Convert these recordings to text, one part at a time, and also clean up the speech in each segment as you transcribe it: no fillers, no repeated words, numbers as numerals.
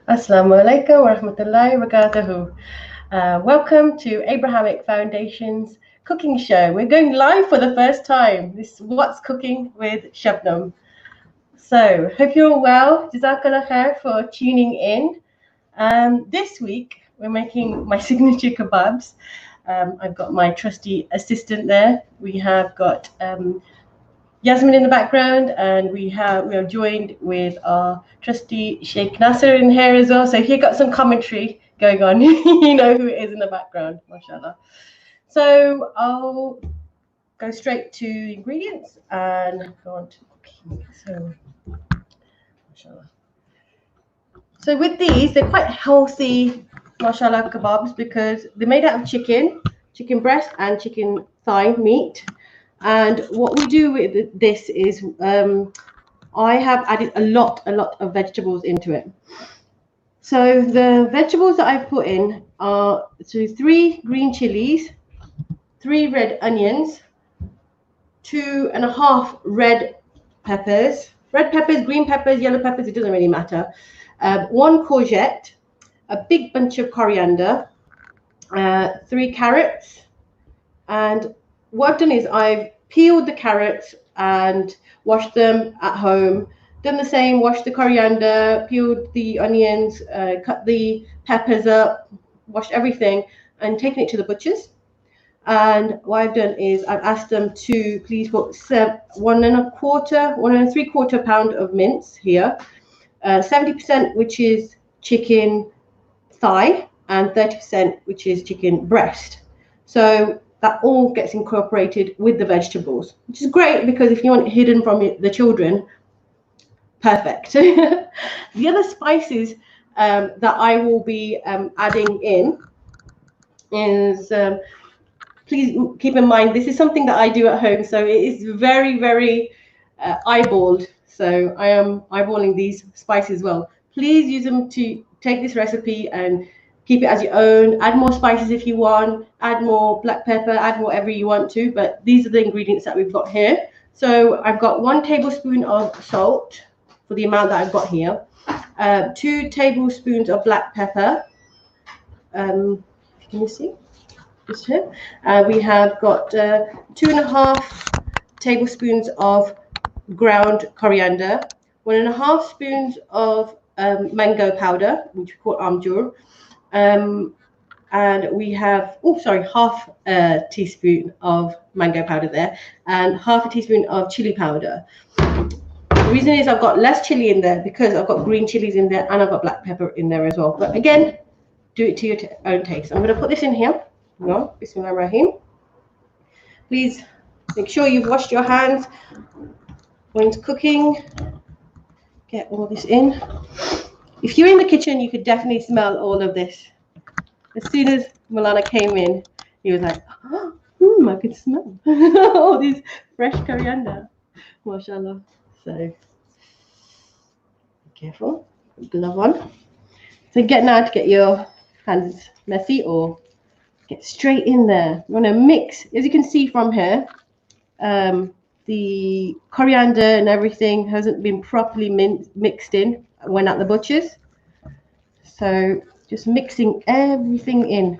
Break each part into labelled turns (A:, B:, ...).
A: Assalamu alaikum wa rahmatullahi wa barakatuhu. Welcome to Abrahamic Foundation's cooking show. We're going live for the first time. This is What's Cooking with Shabnam. So, hope you're all well. Jazakallah khair for tuning in. This week, we're making my signature kebabs. I've got my trusty assistant there. We have got Yasmin in the background, and we are joined with our trusty Sheikh Nasser in here as well. So he got some commentary going on. You know who it is in the background, mashallah. So I'll go straight to the ingredients and go on to cooking. So mashallah. So with these, they're quite healthy, mashallah, kebabs because they're made out of chicken breast and chicken thigh meat. And what we do with this is I have added a lot of vegetables into it. So the vegetables that I've put in are 3 green chilies, 3 red onions, 2.5 red peppers, green peppers, yellow peppers, it doesn't really matter. 1 courgette, a big bunch of coriander, 3 carrots, and what I've done is I've peeled the carrots and washed them at home. Done the same, washed the coriander, peeled the onions, cut the peppers up, washed everything, and taken it to the butchers. And what I've done is I've asked them to please put 1.25 pound of mince here, 70% which is chicken thigh, and 30% which is chicken breast. So that all gets incorporated with the vegetables, which is great because if you want it hidden from the children, perfect. The other spices that I will be adding in is, please keep in mind, this is something that I do at home, so it is very eyeballed. So I am eyeballing these spices as well. Please use them to take this recipe and keep it as your own. Add more spices if you want, add more black pepper, add whatever you want to, but these are the ingredients that we've got here. So I've got 1 tablespoon of salt for the amount that I've got here, 2 tablespoons of black pepper. Can you see? Just here. We have got 2.5 tablespoons of ground coriander, 1.5 spoons of mango powder, which we call amjur. And we have, half a teaspoon of mango powder there, and half a teaspoon of chili powder. The reason is I've got less chili in there because I've got green chilies in there and I've got black pepper in there as well. But again, do it to your own taste. I'm going to put this in here. No, Bismillahirrahmanirrahim. Please make sure you've washed your hands when cooking. Get all this in. If you're in the kitchen, you could definitely smell all of this. As soon as Milana came in, he was like, I can smell all these fresh coriander. Mashallah. So, be careful. Glove on. So get now to get your hands messy or get straight in there. You want to mix, as you can see from here, the coriander and everything hasn't been properly mixed in when at the butcher's. So just mixing everything in.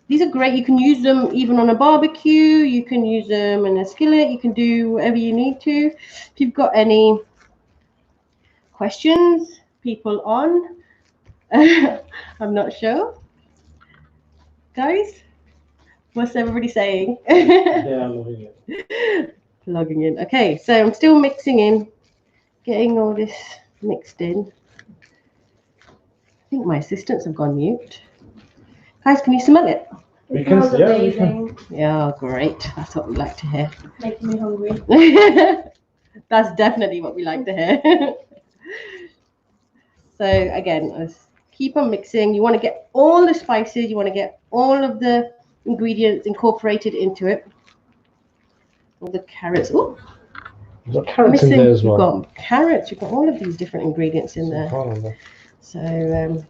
A: These are great. You can use them even on a barbecue. You can use them in a skillet. You can do whatever you need to. If you've got any questions, people on, I'm not sure. Guys, what's everybody saying?
B: They are loving it.
A: Logging in. Okay, so I'm still mixing in, getting all this mixed in. I think my assistants have gone mute. Guys, can you smell it?
B: We can, yeah, we can.
A: Yeah, great. That's what we like to hear.
C: Making me hungry.
A: That's definitely what we like to hear. So again, let's keep on mixing. You want to get all the spices. You want to get all of the ingredients incorporated into it. All the carrots. Oh,
B: You've got carrots in there as well.
A: You've got carrots. You've got all of these different ingredients in there. So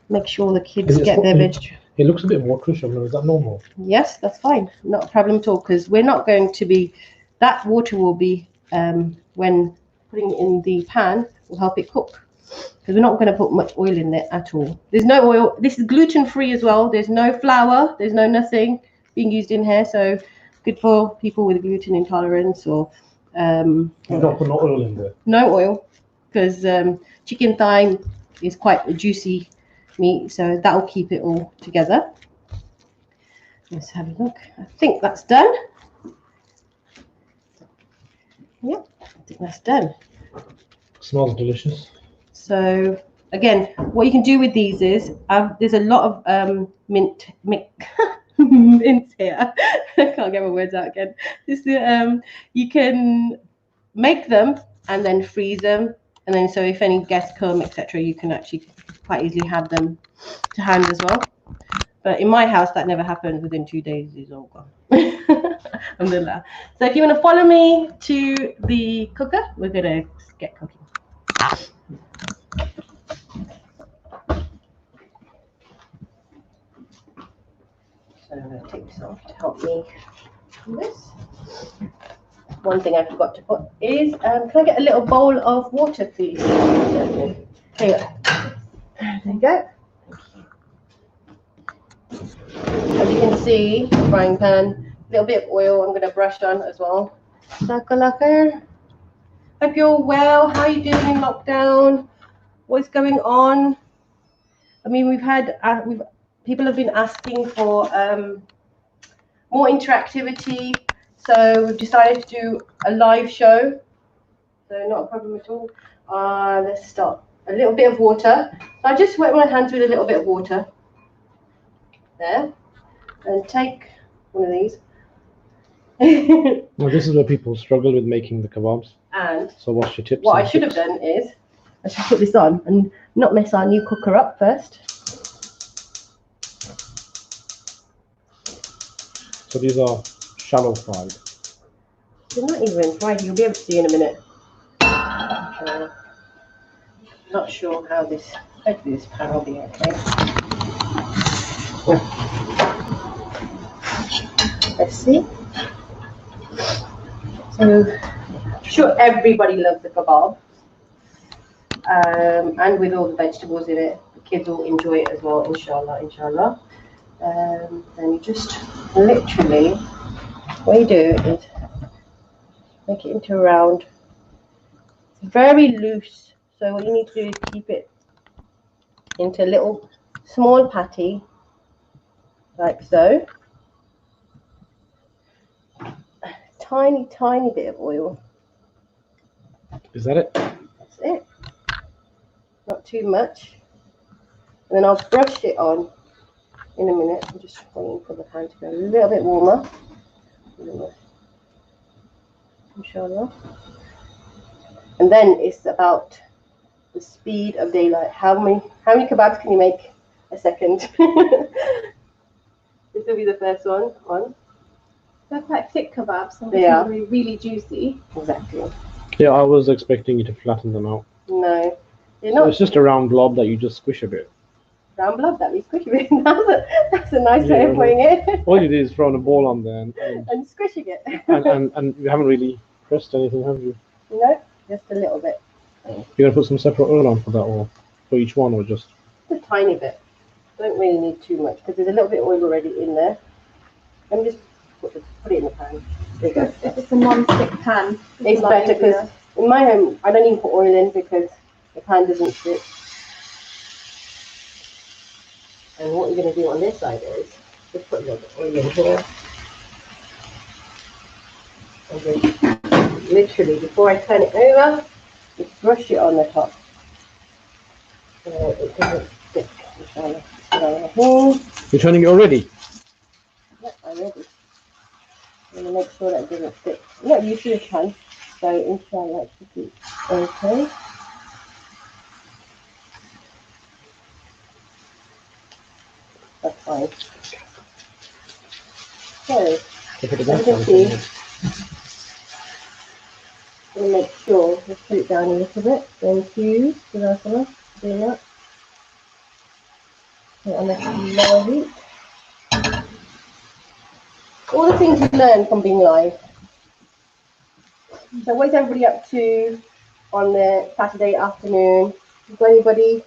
A: make sure the kids get their vegetables.
B: It looks a bit waterish. Is that normal?
A: Yes, that's fine. Not a problem at all, because we're not going to be, that water will be, when putting it in the pan, will help it cook. because we're not going to put much oil in there at all. There's no oil. This is gluten-free as well. There's no flour. There's no nothing being used in here. So good for people with gluten intolerance or
B: You don't put no oil in there.
A: no oil, because chicken thigh is quite a juicy meat, so that will keep it all together. Let's have a look. I think that's done. Yep, I think that's done.
B: Smells delicious.
A: So again, what you can do with these is there's a lot of mint here. I can't get my words out again. You can make them and then freeze them, and then so if any guests come, etc., you can actually quite easily have them to hand as well. But in my house, that never happened. Within 2 days, it's all gone. Alhamdulillah. So if you want to follow me to the cooker, we're gonna get cooking. So I'm gonna take this off to help me do this. One thing I forgot to put is, can I get a little bowl of water, please? There you go. There you go. As you can see, frying pan, a little bit of oil I'm going to brush on as well. Hope you're well. How are you doing in lockdown? What's going on? I mean, people have been asking for more interactivity, so we've decided to do a live show. So not a problem at all. Let's start. A little bit of water. I just wet my hands with a little bit of water. There. And take one of these.
B: Well, this is where people struggle with making the kebabs.
A: And
B: so what's your tips?
A: What I should have done is I should put this on and not mess our new cooker up first.
B: So these are shallow fried.
A: They're not even fried. You'll be able to see in a minute. Not sure how this. Hopefully this pan will be okay. Let's see. So, I'm sure everybody loves the kebab, and with all the vegetables in it, the kids will enjoy it as well. Inshallah, inshallah. And you just literally, what you do is make it into a round. It's very loose, so what you need to do is keep it into a little small patty, like so. Tiny bit of oil.
B: Is that it?
A: That's it. Not too much. And then I'll brush it on in a minute. I'm just waiting for the pan to go a little bit warmer. Inshallah. And then it's about the speed of daylight. How many kebabs can you make a second? This will be the first one on.
C: They're quite thick kebabs, so
A: they are
C: really juicy.
A: Exactly.
B: Yeah, I was expecting you to flatten them out.
A: No, they're not.
B: So it's just a round blob that you just squish a bit.
A: Round blob that we squish a bit. That's a nice way of putting it.
B: All you do is throwing a ball on there
A: and squishing it.
B: and you haven't really pressed anything, have you?
A: No, just a little bit.
B: You're gonna put some separate oil on for that, or for each one, or just
A: a tiny bit. Don't really need too much because there's a little bit of oil already in there. Let me just put it in the pan. There you go.
C: If it's a non-stick pan,
A: it's better because in my home I don't even put oil in because the pan doesn't stick. And what you're going to do on this side is just put a little bit of oil in here. And then literally before I turn it over, just brush it on the top. So it doesn't stick.
B: You're turning it already?
A: Yeah, I'm ready. I'm going to make sure that it doesn't stick. I'm not used to this pan, so inshallah it should be okay. That's fine. So, as you can see, I'm going to make sure, let's put it down a little bit. Thank you, Jazakallah, for doing that. Put it on the lower heat. All the things you learn from being live. So what is everybody up to on the Saturday afternoon? For anybody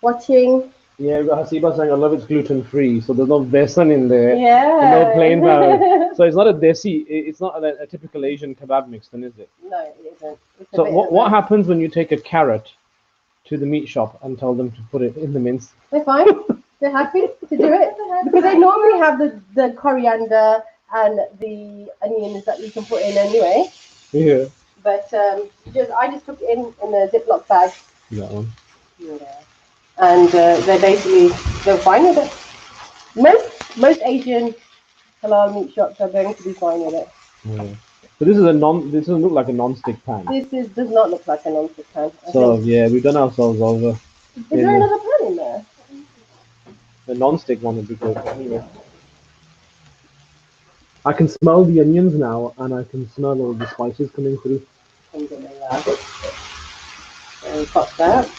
A: watching.
B: Yeah, we got Hasiba saying, I love it's gluten free, so there's no besan in there.
A: Yeah.
B: And no plain flour. So it's not a desi, it's not a typical Asian kebab mix, then, is it?
A: No, it isn't. It's a
B: So
A: bit
B: what
A: of
B: happens when you take a carrot to the meat shop and tell them to put it in the mince?
A: They're fine. They're happy to do it because they normally have the coriander and the onions that you can put in anyway.
B: Yeah.
A: But I just took it in a Ziploc bag.
B: That one.
A: Yeah. And they're fine with it. Most Asian halal meat shops are going to be fine with it.
B: Yeah. So this doesn't look like a non-stick pan.
A: Does not look like a non-stick pan.
B: So yeah, we've done ourselves over.
A: Is there another pan in there?
B: The non-stick one would be good. Anyway. I can smell the onions now, and I can smell all the spices coming through.
A: And pop that.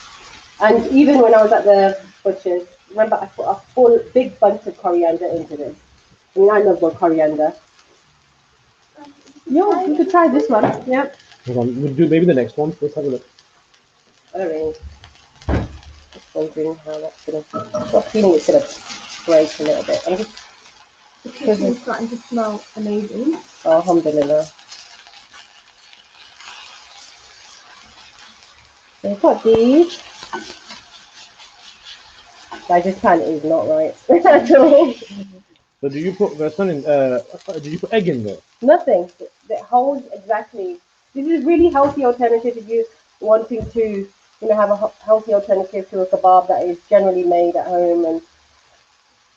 A: And even when I was at the butcher's, remember I put a full big bunch of coriander into this. I mean, I love more coriander. Yeah, you could try this one. Yep.
B: Hold on, we'll do maybe the next one. Let's have a look.
A: Alright. Just wondering how that's gonna. I've got a feeling it's gonna break a little bit. I'm just.
C: The kitchen's starting to smell amazing.
A: Oh, alhamdulillah. So we've got these. Guys, this pan is not right at all.
B: So do you put do you put egg in there?
A: Nothing. It holds exactly. This is really healthy alternative if you wanting to, have a healthy alternative to a kebab that is generally made at home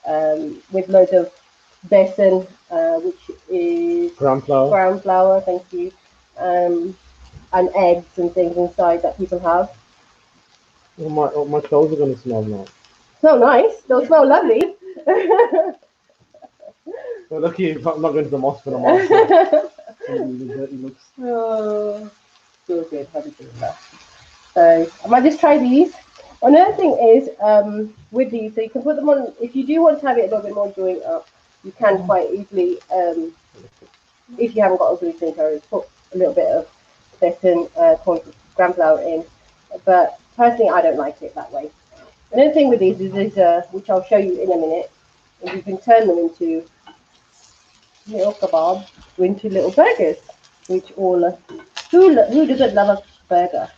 A: and with loads of besan, which is
B: Ground flour.
A: Ground flour. Thank you. And eggs and things inside that people have.
B: Oh, my clothes are gonna smell now.
A: Smell nice. They'll smell lovely.
B: Well, lucky I'm not going to the mosque for the mosque. Dirty looks.
A: Oh, feel good. Alhamdulillah. So I might just try these. Another thing is with these, so you can put them on. If you do want to have it a little bit more joint up, you can quite easily. If you haven't got a gluten intolerance, put a little bit of besan, gram flour in. But personally, I don't like it that way. Another thing with these is which I'll show you in a minute, is you can turn them into little kebabs, into little burgers, which all who doesn't love a burger?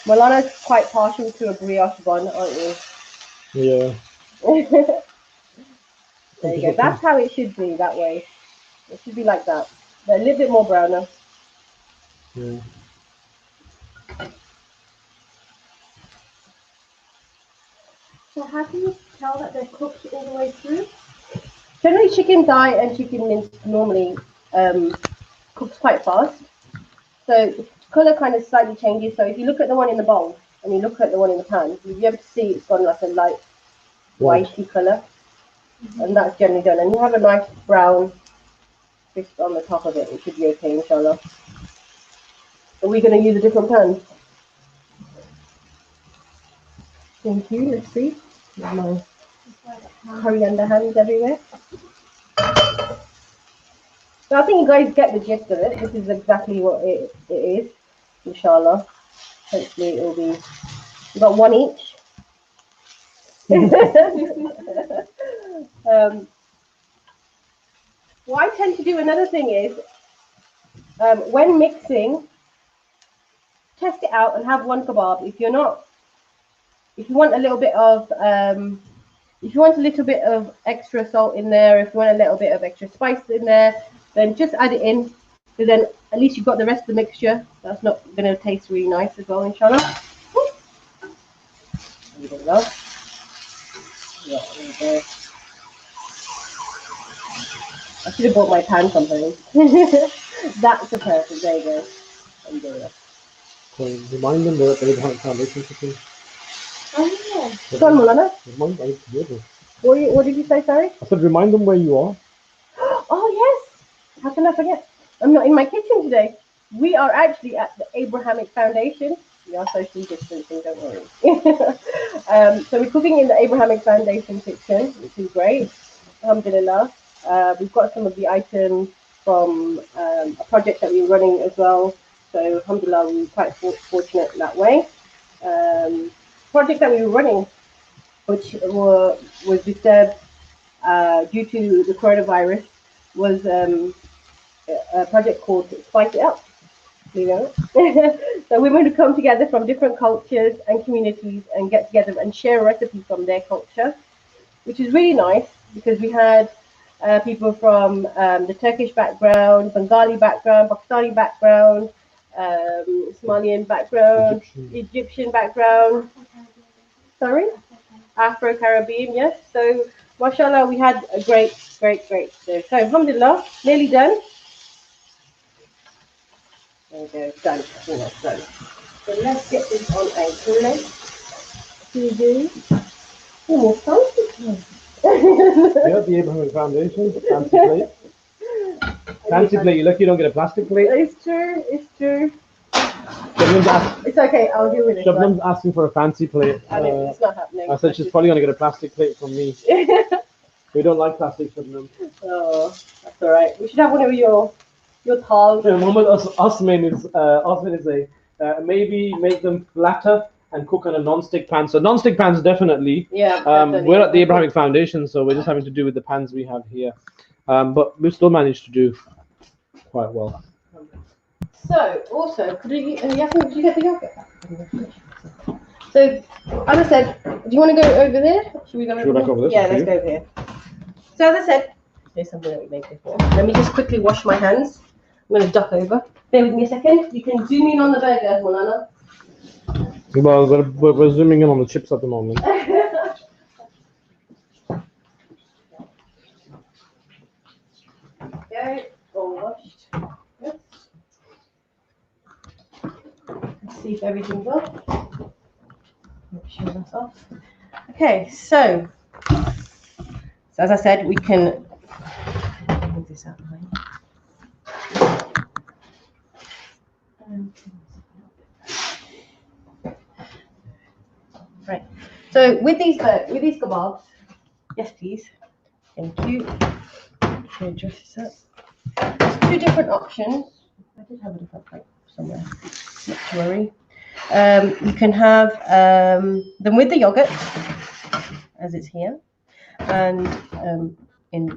A: Milana's quite partial to a brioche bun, aren't you?
B: Yeah.
A: There you go. That's how it should be, that way. It should be like that. They're a little bit more browner.
B: Yeah.
C: So how can you tell that they're cooked all the way through?
A: Generally, chicken thigh and chicken mince normally cooks quite fast. So colour kind of slightly changes. So if you look at the one in the bowl and you look at the one in the pan, you'll be able to see it's got like a light whitey colour. And that's generally done. And you have a nice brown crisp on the top of it. It should be okay, inshallah. Are we going to use a different pan? Thank you. Let's see. My coriander hands everywhere. So I think you guys get the gist of it. This is exactly what it is, inshallah. Hopefully it will be. We've got one each. What I tend to do, another thing is, when mixing, test it out and have one kebab. If you want a little bit of, if you want a little bit of extra salt in there, if you want a little bit of extra spice in there, then just add it in. So then at least you've got the rest of the mixture. That's not going to taste really nice as well, inshallah. There you go. Yeah, there you go. I should have bought my pan something. That's the perfect. There you go. Alhamdulillah.
B: So remind them that they have foundation cooking.
C: Oh
A: Go on, Mulana. What did you say, sorry?
B: I said remind them where you are.
A: Oh, yes. How can I forget? I'm not in my kitchen today. We are actually at the Abrahamic Foundation. We are socially distancing, don't worry. So we're cooking in the Abrahamic Foundation kitchen, which is great. Alhamdulillah. We've got some of the items from a project that we're running as well. So alhamdulillah, we were quite fortunate that way. Project that we were running, which was disturbed due to the coronavirus, was a project called Spice It Up. You know, so women would come together from different cultures and communities and get together and share a recipe from their culture, which is really nice because we had people from the Turkish background, Bengali background, Pakistani background, Somalian background, Egyptian background. Sorry, Afro-Caribbean, yes. So, mashallah, we had a great day. So, alhamdulillah, nearly done. There we go, done. Almost done. So let's get this on a plate. TV. Almost fancy.
B: Yeah, the Abrahamic Foundation, fancy plate. Fancy plate, you're lucky you don't get a plastic plate.
A: It's true, it's true.
B: Shabnam's
A: It's okay, I'll deal with it.
B: Shabnam's asking for a fancy plate.
A: It's not happening.
B: I said she's probably going to get a plastic plate from me. We don't like plastic, Shabnam.
A: Oh, that's alright. We should have one of your towels.
B: Yeah, Muhammad Osman is a maybe make them flatter and cook on a non-stick pan. So non-stick pans definitely.
A: Yeah. Definitely.
B: We're at the Abrahamic Foundation, so we're just having to do with the pans we have here. But we still managed to do quite well.
A: So also, could you get the yogurt? So, as I said, do you want to go over there? Should we go over
B: this?
A: Yeah, let's go over here. So as I said, there's something that we made before. Let me just quickly wash my hands. I'm going to duck over. Bear with me a second. You can zoom in on the burger, Molana.
B: Well, we're zooming in on the chips at the moment.
A: Okay, all washed. Yes. Let's see if everything's off. Make sure that's off. Okay, so as I said, we can move this out of the way. Right. So with these kebabs, yes please. Thank you. Okay, adjust this up. There's two different options. I did have a different plate somewhere. Not to worry. You can have them with the yogurt, as it's here, and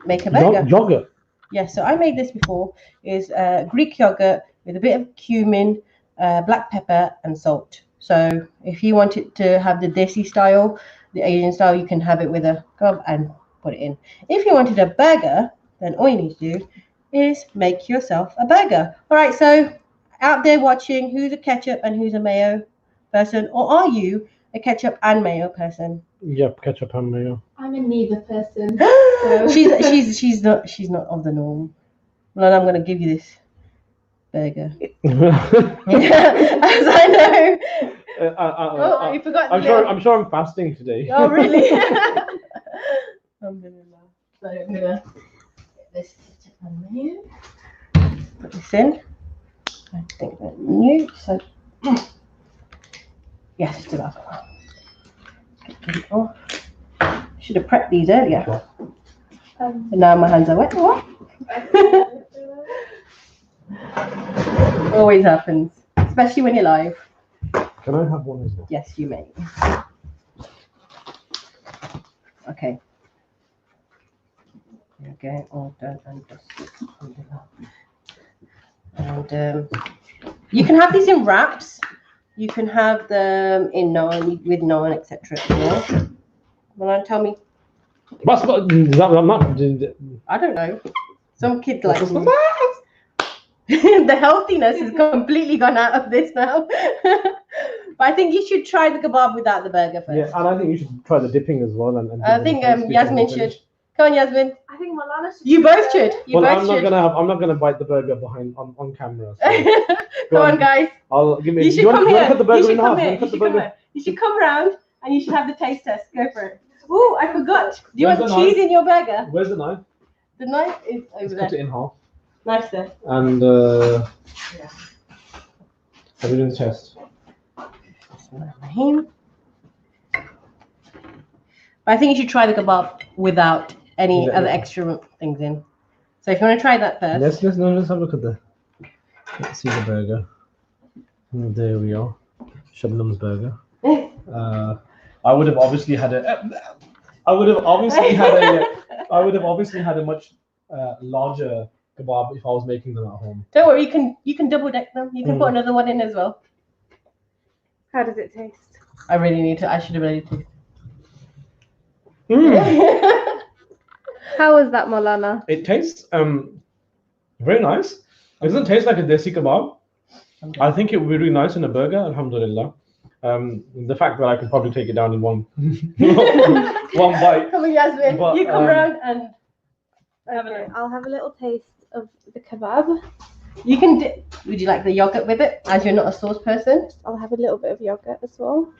A: make a burger.
B: Yogurt.
A: Yes, so I made this before. Is Greek yogurt with a bit of cumin, black pepper, and salt. So if you wanted to have the desi style, the Asian style, you can have it with a kebab and put it in. If you wanted a burger, then all you need to do is make yourself a burger. All right, so out there watching, who's a ketchup and who's a mayo person, or are you a ketchup and mayo person?
B: Yep, ketchup and mayo.
C: I'm a neither person.
A: So. she's not of the norm. Well, I'm going to give you this burger. As I know. You forgot.
B: I'm sure I'm fasting today.
A: Oh really? So I'm gonna get this ketchup and mayo. Put this in. I think that's new. So yes, let's do that. Get it off. Should have prepped these earlier. And now my hands are wet. What? Always happens, especially when you're live.
B: Can I have one as well?
A: Yes, you may. Okay. Okay, all done and dusted. And you can have these in wraps. You can have them in naan, with naan, etc. Well, tell me.
B: I'm not.
A: I don't know. Some kid like me. The healthiness has completely gone out of this now. But I think you should try the kebab without the burger first.
B: Yeah, and I think you should try the dipping as well. And
A: I think Yasmin should. Come on, Yasmin.
C: I think Malala should.
A: You both should.
B: I'm not gonna bite the burger behind on camera. So.
A: Come on, guys.
B: You should come here.
A: You should come round and you should have the taste test. Go for it. Oh, I forgot. Do you want cheese in your burger?
B: Where's the knife?
A: The knife is over there.
B: Cut it in half.
A: Nice there.
B: And
A: Yeah.
B: Have you done the test?
A: I think you should try the kebab without any other extra things in. So if you want to try that first.
B: Let's have a look at let's see the burger. There we are. Shabnam's burger. I would have obviously had a. I would have obviously had a. I would have obviously had a much larger kebab if I was making them at home.
A: Don't worry, you can double deck them. You can put another one in as well.
C: How does it taste?
A: I really need to. I should have really tasted.
C: How was that, Malana?
B: It tastes very nice. It doesn't taste like a desi kebab. I think it would be really nice in a burger. Alhamdulillah. The fact that I could probably take it down in one one bite.
A: Come on, Yasmin.
B: But,
A: you come round and
C: Okay, I'll have a little taste of the kebab.
A: you can. Would you like the yogurt with it? As you're not a sauce person.
C: I'll have a little bit of yogurt as well.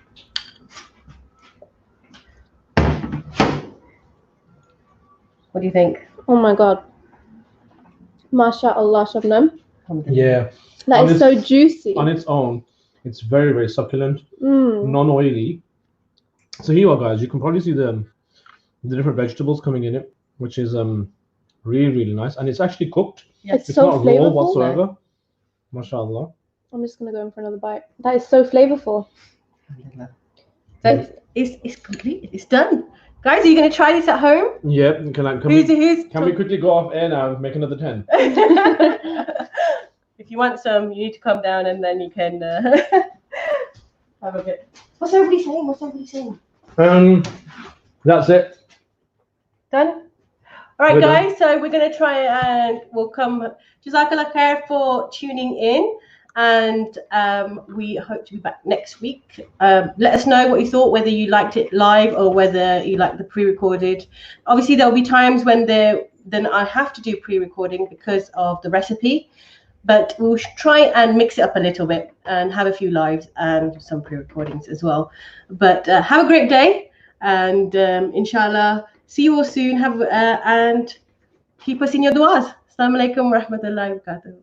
A: What do you think?
C: Oh my god. MashaAllah, Shabnam.
B: Yeah.
C: That
B: On
C: is
B: its-
C: so juicy.
B: On its own, it's very, very succulent,
C: Mm.
B: non-oily. So here you are, guys. You can probably see the different vegetables coming in it, which is really, really nice. And it's actually cooked.
C: It's
B: It's
C: so
B: not raw
C: flavorful.
B: whatsoever. MashaAllah.
C: I'm just gonna go in for another bite. That is so flavorful.
A: So it's complete. It's done. Guys, are you going to try this at home?
B: Yeah. Can we quickly go off air now and make another 10?
A: If you want some, you need to come down and then you can have a bit. What's everybody saying? What's everybody saying?
B: That's it.
A: Done? All right,
B: We're done.
A: guys. So we're going to try and we'll come. Jazakallah khair for tuning in. And we hope to be back next week. Let us know what you thought, whether you liked it live or whether you liked the pre-recorded. Obviously, there'll be times when then I have to do pre-recording because of the recipe, but we'll try and mix it up a little bit and have a few lives and some pre-recordings as well. But have a great day, and inshallah, see you all soon. And keep us in your du'as. Assalamu alaikum wa rahmatullahi wa barakatuh.